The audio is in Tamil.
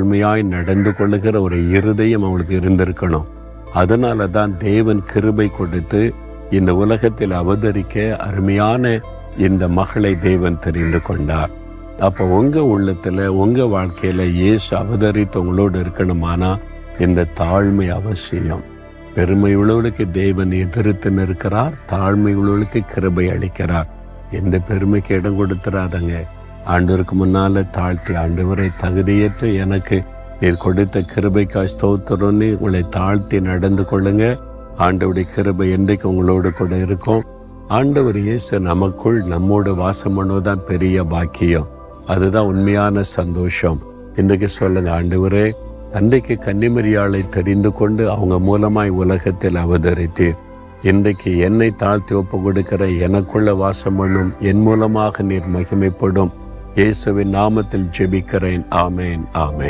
உண்மையாய் நடந்து கொள்ளுகிற ஒரு இருதயம் அவளுக்கு இருந்திருக்கணும். அதனால தான் தேவன் கிருபை கொடுத்து இந்த உலகத்தில் அவதரிக்க அருமையான இந்த மகளை தேவன் தெரிந்து கொண்டார். அப்போ உங்க உள்ளத்துல உங்க வாழ்க்கையில இயேசு அவதரித்து உங்களோடு இருக்கணுமானா இந்த தாழ்மை அவசியம். பெருமை உள்ளவளுக்கு தேவன் எதிர்த்து நிற்கிறார், தாழ்மை உள்ளவளுக்கு கிருபை அளிக்கிறார். எந்த பெருமைக்கு இடம் கொடுத்துறாதங்க. ஆண்டவருக்கு முன்னால தாழ்த்தி, ஆண்டவரை தகுதியற்ற எனக்கு நீர் கொடுத்த கிருபைக்காய் ஸ்தோத்திரம்னு உங்களை தாழ்த்தி நடந்து கொள்ளுங்க. ஆண்டவருடைய கிருபை என்றைக்கு உங்களோடு கூட இருக்கும். ஆண்டவர் இயேசு நமக்குள் நம்மோடு வாசம் பண்ணுவதுதான் பெரிய பாக்கியம். அதுதான் உண்மையான சந்தோஷம். இன்றைக்கு சொல்லுங்க, ஆண்டவரே, அன்றைக்கு கன்னிமரியாளை தெரிந்து கொண்டு அவங்க மூலமாய் உலகத்தில் அவதரித்தீர். இன்றைக்கு என்னை தாழ்த்தி ஒப்பு கொடுக்கிற எனக்குள்ள வாசம் பண்ணும், என் மூலமாக நீர் மகிமைப்படும். இயேசுவின் நாமத்தில் ஜெபிக்கிறேன். ஆமேன், ஆமேன்.